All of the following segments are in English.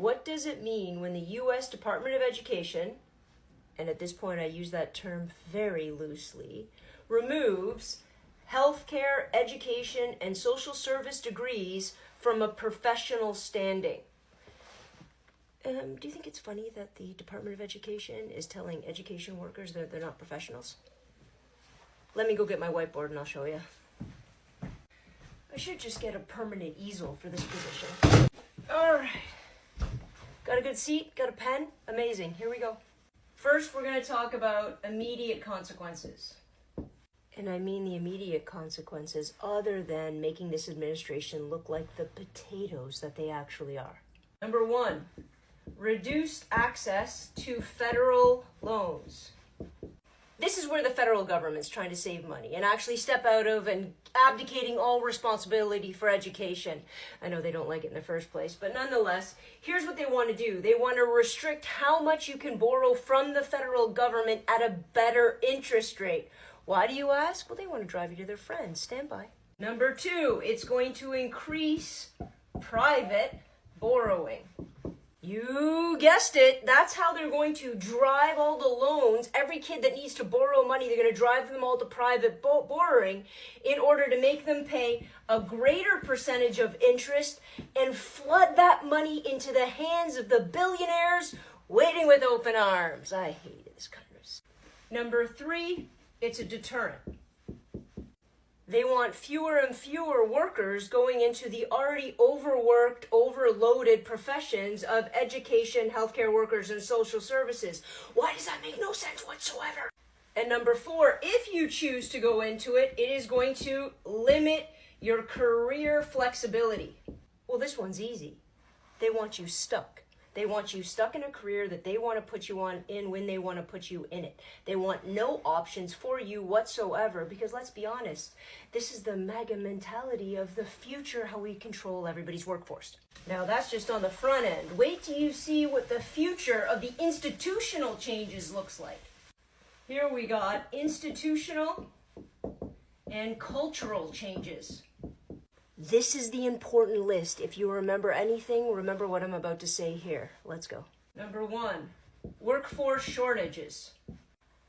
What does it mean when the U.S. Department of Education, and at this point I use that term very loosely, removes healthcare, education, and social service degrees from a professional standing? Do you think it's funny that the Department of Education is telling education workers that they're not professionals? Let me go get my whiteboard and I'll show you. I should just get a permanent easel for this position. All right. Got a good seat? Got a pen? Amazing. Here we go. First, we're going to talk about immediate consequences. And I mean the immediate consequences other than making this administration look like the potatoes that they actually are. Number one, reduced access to federal loans. This is where the federal government's trying to save money and actually step out of and abdicating all responsibility for education. I know they don't like it in the first place, but nonetheless, here's what they want to do. They want to restrict how much you can borrow from the federal government at a better interest rate. Why do you ask? Well, they want to drive you to their friends. Stand by. Number two, it's going to increase private borrowing. You guessed it. That's how they're going to drive all the loans. Every kid that needs to borrow money, they're going to drive them all to private borrowing in order to make them pay a greater percentage of interest and flood that money into the hands of the billionaires waiting with open arms. I hate this kind of stuff. Number three, it's a deterrent. They want fewer and fewer workers going into the already overworked, overloaded professions of education, healthcare workers, and social services. Why does that make no sense whatsoever? And number four, if you choose to go into it, it is going to limit your career flexibility. Well, this one's easy. They want you stuck. They want you stuck in a career that they want to put you in when they want to put you in it. They want no options for you whatsoever because let's be honest, this is the MAGA mentality of the future, how we control everybody's workforce. Now that's just on the front end. Wait till you see what the future of the institutional changes looks like. Here we got institutional and cultural changes. This is the important list. If you remember anything, remember what I'm about to say here. Let's go. Number one, workforce shortages.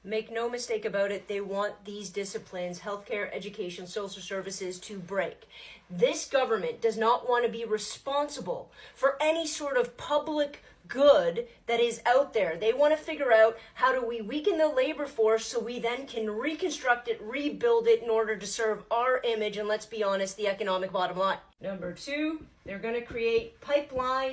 Make no mistake about it, they want these disciplines, healthcare, education, social services, to break. This government does not want to be responsible for any sort of public good that is out there. They want to figure out how do we weaken the labor force so we then can reconstruct it, rebuild it in order to serve our image and, let's be honest, the economic bottom line. Number two, they're going to create pipeline